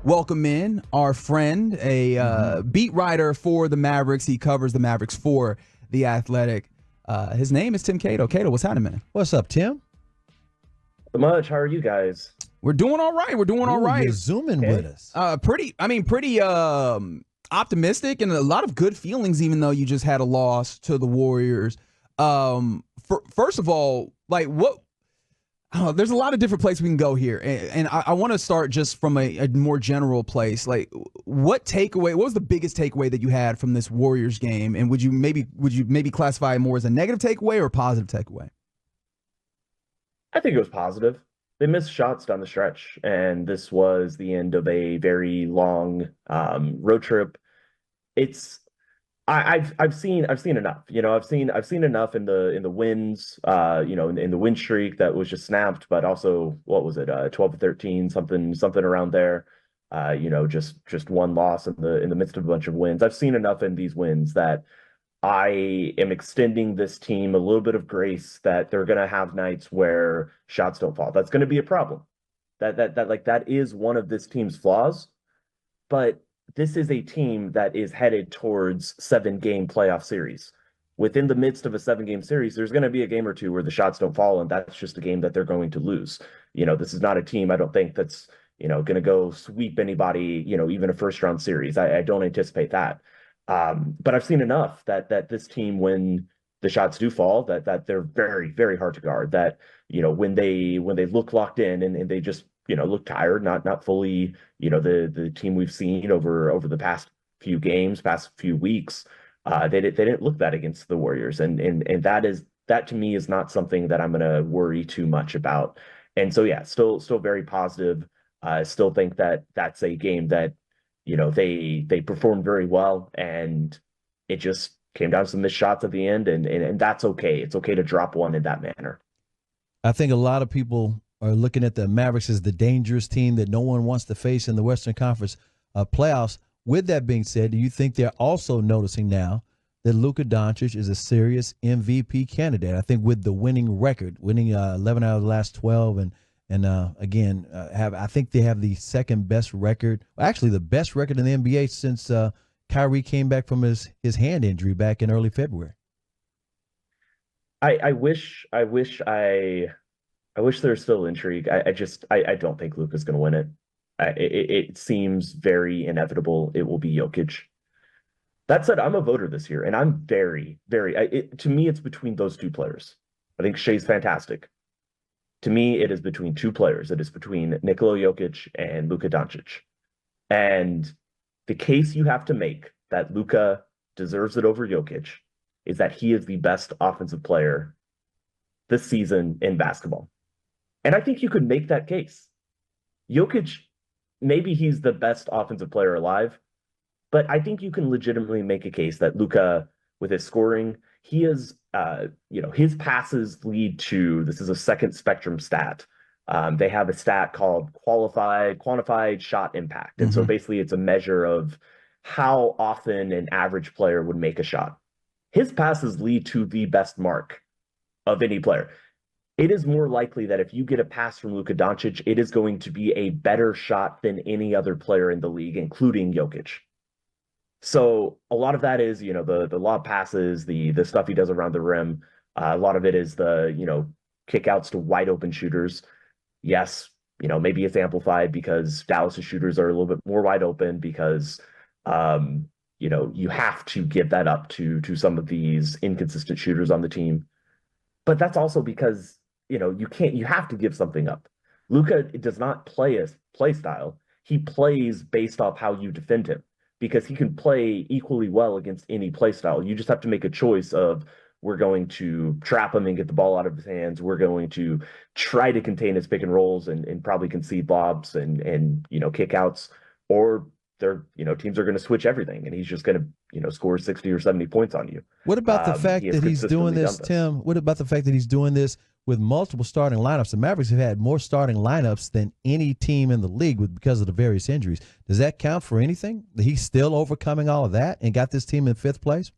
welcome in our friend, a beat writer for the Mavericks. He covers the Mavericks for The Athletic. His name is Tim Cato. Cato, what's happening, man? What's up, Tim? So much. How are you guys? We're doing all right. We're doing all right. You're zooming with us. Pretty optimistic and a lot of good feelings, even though you just had a loss to the Warriors. First of all, like what? There's a lot of different places we can go here, and I want to start just from a more general place. Like, what was the biggest takeaway that you had from this Warriors game, and would you maybe classify it more as a negative takeaway or a positive takeaway? I think it was positive. They missed shots down the stretch, and this was the end of a very long road trip. I've seen enough. I've seen enough in the wins. In the win streak that was just snapped, but also what was it, 12-13, something around there. Just one loss in the midst of a bunch of wins. I've seen enough in these wins that I am extending this team a little bit of grace that they're going to have nights where shots don't fall. That's going to be a problem. That is one of this team's flaws, but this is a team that is headed towards 7-game playoff series. Within the midst of a 7-game series, there's going to be a game or two where the shots don't fall, and that's just a game that they're going to lose. This is not a team, I don't think, that's, going to go sweep anybody, even a first-round series. I don't anticipate that. But I've seen enough that this team, when the shots do fall, that they're very, very hard to guard. That, when they look locked in and they just, look tired, not fully, the team we've seen over the past few games, past few weeks, they didn't look that against the Warriors, and that to me is not something that I'm going to worry too much about. And so yeah, still very positive. I still think that that's a game that they performed very well, and it just came down to some missed shots at the end, and that's okay. It's okay to drop one in that manner. I think a lot of people are looking at the Mavericks as the dangerous team that no one wants to face in the Western Conference playoffs. With that being said, do you think they're also noticing now that Luka Doncic is a serious MVP candidate? I think with the winning record, winning 11 out of the last 12, I think they have the second best record, actually the best record in the NBA since Kyrie came back from his hand injury back in early February. I wish there's still intrigue. I don't think Luka's going to win it. It seems very inevitable it will be Jokic. That said, I'm a voter this year, and I'm very, to me, it's between those two players. I think Shai's fantastic. To me, it is between two players. It is between Nikola Jokic and Luka Doncic. And the case you have to make that Luka deserves it over Jokic is that he is the best offensive player this season in basketball. And I think you could make that case. Jokic, maybe he's the best offensive player alive, but I think you can legitimately make a case that Luka, with his scoring, he is, his passes lead to, this is a second spectrum stat. They have a stat called quantified shot impact. And so basically it's a measure of how often an average player would make a shot. His passes lead to the best mark of any player. It is more likely that if you get a pass from Luka Doncic, it is going to be a better shot than any other player in the league, including Jokic. So a lot of that is, the lob passes, the stuff he does around the rim. A lot of it is the, kickouts to wide open shooters. Yes, maybe it's amplified because Dallas's shooters are a little bit more wide open you have to give that up to some of these inconsistent shooters on the team. But that's also because, you have to give something up. Luka does not play a play style. He plays based off how you defend him, because he can play equally well against any play style. You just have to make a choice of, we're going to trap him and get the ball out of his hands. We're going to try to contain his pick and rolls and probably concede lobs and kickouts, or teams are going to switch everything and he's just going to score 60 or 70 points on you. What about the fact that he's doing this, Tim? What about the fact that he's doing this with multiple starting lineups? The Mavericks have had more starting lineups than any team in the league because of the various injuries. Does that count for anything? That he's still overcoming all of that and got this team in 5th place?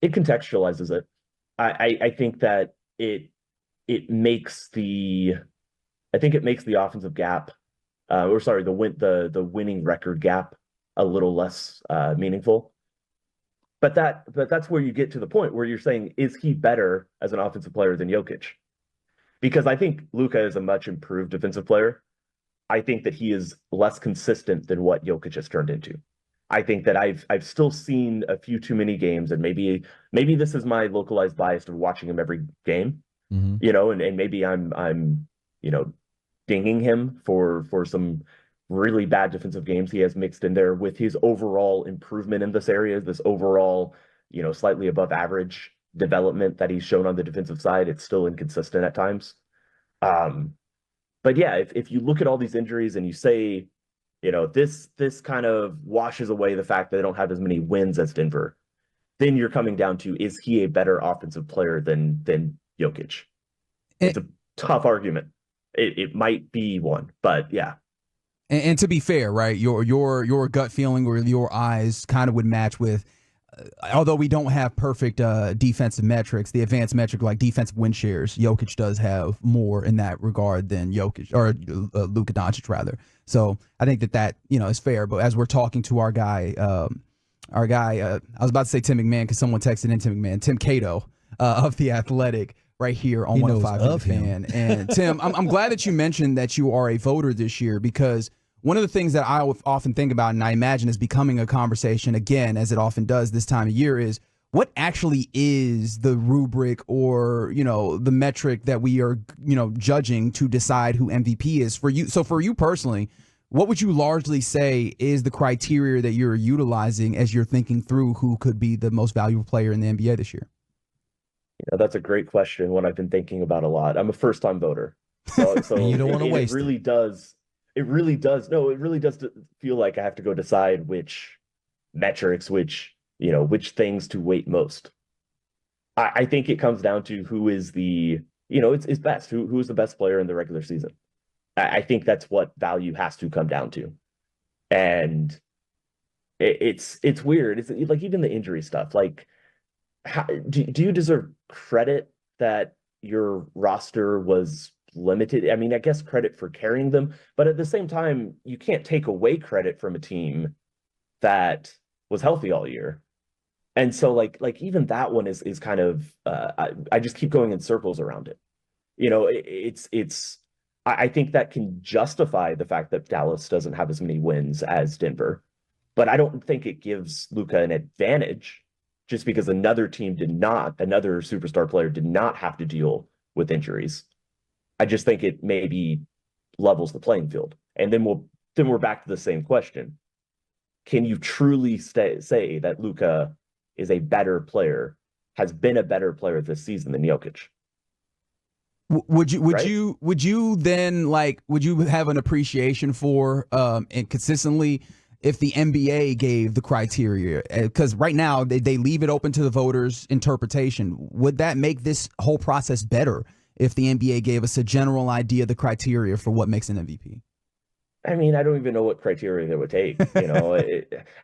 It contextualizes it. I think that it makes the offensive gap or sorry, the winning record gap a little less meaningful. But that's where you get to the point where you're saying, is he better as an offensive player than Jokic? Because I think Luka is a much improved defensive player. I think that he is less consistent than what Jokic has turned into. I think that I've still seen a few too many games, and maybe this is my localized bias of watching him every game, and maybe I'm dinging him for some really bad defensive games he has mixed in there with his overall improvement in this area, this overall, slightly above average development that he's shown on the defensive side. It's still inconsistent at times. But yeah, if you look at all these injuries and you say, this kind of washes away the fact that they don't have as many wins as Denver, then you're coming down to, is he a better offensive player than Jokic? It's a tough argument. It might be one, but yeah. And to be fair, right, your gut feeling or your eyes kind of would match with, although we don't have perfect defensive metrics, the advanced metric like defensive win shares, Jokic does have more in that regard than Jokic, or Luka Doncic rather. So I think that is fair. But as we're talking to our guy, I was about to say Tim McMahon because someone texted in Tim McMahon, Tim Cato of The Athletic, right here on 105 The Fan. And Tim, I'm glad that you mentioned that you are a voter this year, because one of the things that I often think about, and I imagine is becoming a conversation again, as it often does this time of year, is what actually is the rubric or, the metric that we are, judging to decide who MVP is for you. So for you personally, what would you largely say is the criteria that you're utilizing as you're thinking through who could be the most valuable player in the NBA this year? That's a great question, one I've been thinking about a lot. I'm a first-time voter. So you don't want to waste it. Really does. It really does. No, it really does feel like I have to go decide which metrics, which things to weight most. I think it comes down to who is it's best. Who is the best player in the regular season? I think that's what value has to come down to. And it's weird. It's like even the injury stuff. Like, do you deserve credit that your roster was limited? I mean, I guess credit for carrying them, but at the same time, you can't take away credit from a team that was healthy all year. And so like even that one is kind of I just keep going in circles around it. I think that can justify the fact that Dallas doesn't have as many wins as Denver, but I don't think it gives Luka an advantage just because another superstar player did not have to deal with injuries. I just think it maybe levels the playing field. And then we're back to the same question. Can you truly say that Luka is a better player, has been a better player this season than Jokic? Would you then would you have an appreciation for and consistently if the NBA gave the criteria, because right now they leave it open to the voters' interpretation? Would that make this whole process better if the NBA gave us a general idea of the criteria for what makes an MVP? I mean, I don't even know what criteria they would take.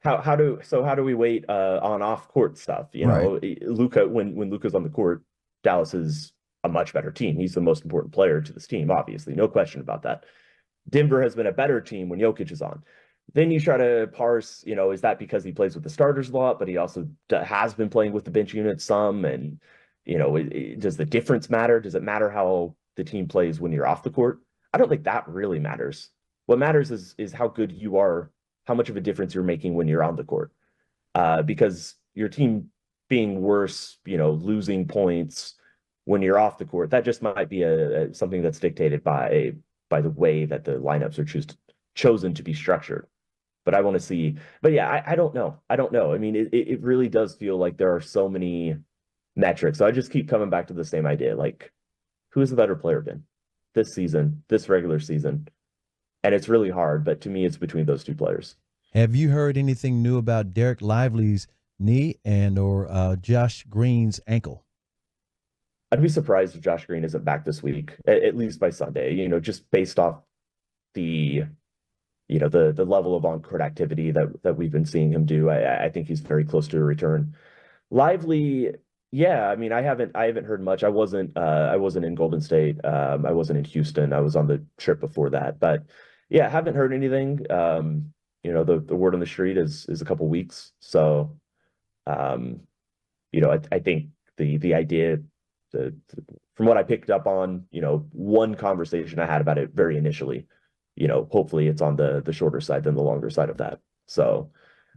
How do we weight on off court stuff? Right. Luka, when Luka's on the court, Dallas is a much better team. He's the most important player to this team, obviously, no question about that. Denver has been a better team when Jokic is on. Then you try to parse, is that because he plays with the starters a lot, but he also has been playing with the bench unit some? And, does the difference matter? Does it matter how the team plays when you're off the court? I don't think that really matters. What matters is how good you are, how much of a difference you're making when you're on the court. Because your team being worse, losing points when you're off the court, that just might be something that's dictated by the way that the lineups are chosen to be structured. But I want to see. But yeah, I don't know. I mean, it really does feel like there are so many metrics. So I just keep coming back to the same idea. Like, who is the better player been this season, this regular season? And it's really hard, but to me, it's between those two players. Have you heard anything new about Derek Lively's knee or Josh Green's ankle? I'd be surprised if Josh Green isn't back this week, at least by Sunday, just based off the level of on-court activity that we've been seeing him do. I think he's very close to a return. Lively, yeah, I mean, I haven't heard much. I wasn't in Golden State. I wasn't in Houston. I was on the trip before that. But Yeah, haven't heard anything. The word on the street is a couple weeks. So, um, I think the idea, the, from what I picked up on, one conversation I had about it very initially, hopefully it's on the shorter side than the longer side of that. So,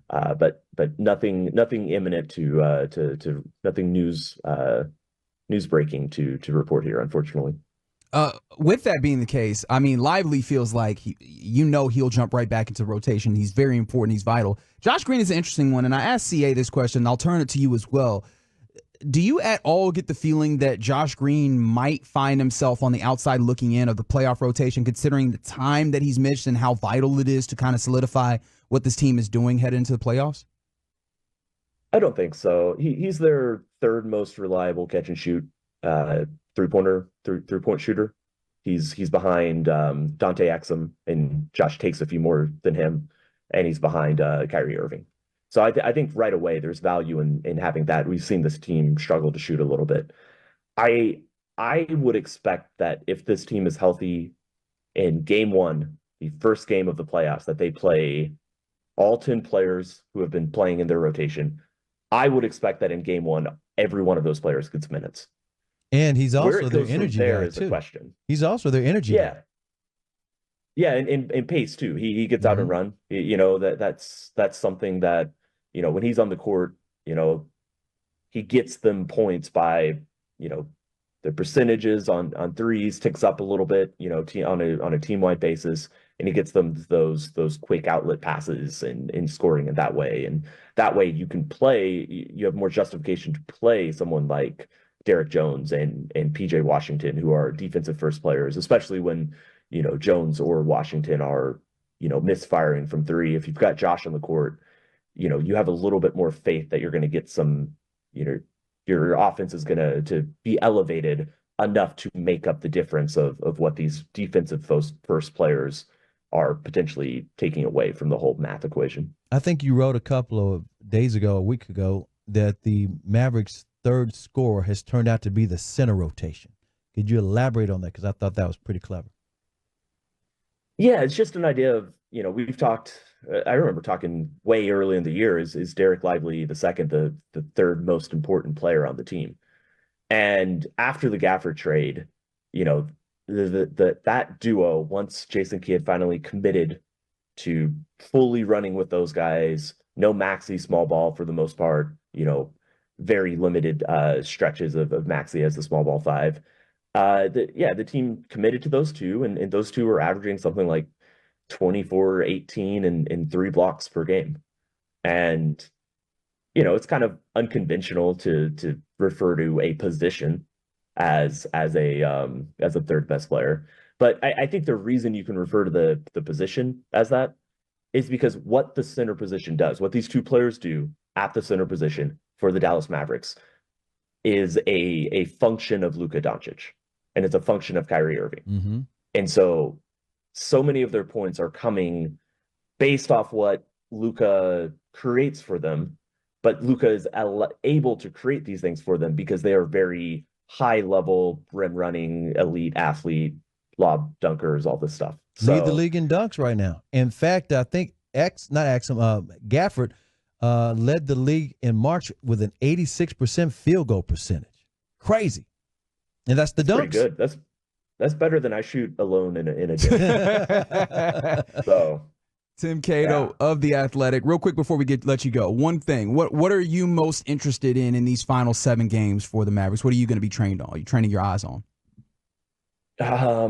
but nothing imminent to nothing news breaking to report here, unfortunately. With that being the case, I mean, Lively feels like he'll jump right back into rotation. He's very important. He's vital. Josh Green is an interesting one, and I asked CA this question. And I'll turn it to you as well. Do you at all get the feeling that Josh Green might find himself on the outside looking in of the playoff rotation, considering the time that he's missed and how vital it is to kind of solidify what this team is doing headed into the playoffs? I don't think so. He's their third most reliable catch and shoot three-point shooter. He's behind Dante Exum, and Josh takes a few more than him, and he's behind Kyrie Irving. So I think right away there's value in having that. We've seen this team struggle to shoot a little bit. I would expect that if this team is healthy in game one, the first game of the playoffs, that they play all 10 players who have been playing in their rotation. I would expect that in game one, every one of those players gets minutes. And he's also their energy guy is too. A question. He's also their energy guy. Yeah, and pace too. He gets out and run. That's something that, when he's on the court, he gets them points by, the percentages on threes ticks up a little bit, on a team-wide basis, and he gets them those quick outlet passes and scoring in that way. And that way you can play, you have more justification to play someone like Derek Jones and PJ Washington, who are defensive first players, especially when, Jones or Washington are, misfiring from three. If you've got Josh on the court, you have a little bit more faith that you're going to get some, your offense is going to be elevated enough to make up the difference of what these defensive first players are potentially taking away from the whole math equation. I think you wrote a couple of days ago, a week ago, that the Mavericks' third scorer has turned out to be the center rotation. Could you elaborate on that? Because I thought that was pretty clever. Yeah, it's just an idea of, we've talked, I remember talking way early in the year, is Derek Lively the second, the third most important player on the team. And after the Gafford trade, that duo, once Jason Kidd finally committed to fully running with those guys, no maxi small ball for the most part, very limited stretches of maxi as the small ball five. The team committed to those two, and those two are averaging something like 24, 18, and 3 blocks per game. And, it's kind of unconventional to refer to a position as a third best player. But I think the reason you can refer to the position as that is because what the center position does, what these two players do at the center position for the Dallas Mavericks, is a function of Luka Doncic, and it's a function of Kyrie Irving. Mm-hmm. And so many of their points are coming based off what Luka creates for them, but Luka is able to create these things for them because they are very high level rim running elite athlete, lob dunkers, all this stuff. Lead the league in dunks right now. In fact, I think Gafford led the league in March with an 86% field goal percentage. Crazy. And that's the dunks. Pretty good. That's better than I shoot alone in a game. So Tim Cato of The Athletic. Real quick before we let you go, one thing. What are you most interested in these final 7 games for the Mavericks? What are you going to be trained on? Are you training your eyes on? I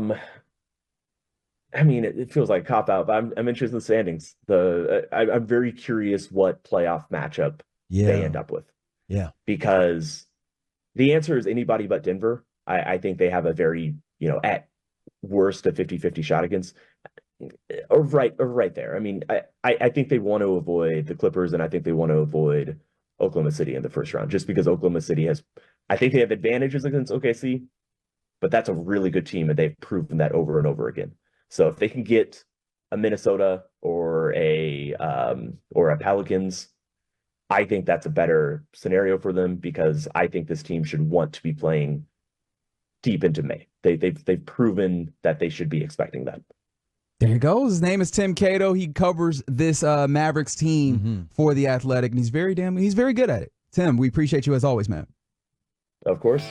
mean, it feels like a cop-out, but I'm interested in the standings. I'm very curious what playoff matchup they end up with. Yeah. Because the answer is anybody but Denver. I think they have a very, at worst, a 50-50 shot against, or right there. I mean, I think they want to avoid the Clippers, and I think they want to avoid Oklahoma City in the first round, just because Oklahoma City I think they have advantages against OKC, but that's a really good team, and they've proven that over and over again. So if they can get a Minnesota or a Pelicans, I think that's a better scenario for them, because I think this team should want to be playing deep into May. They've proven that they should be expecting that. There you go. His name is Tim Cato. He covers this Mavericks team for The Athletic, and he's very good at it. Tim, we appreciate you as always, man. Of course.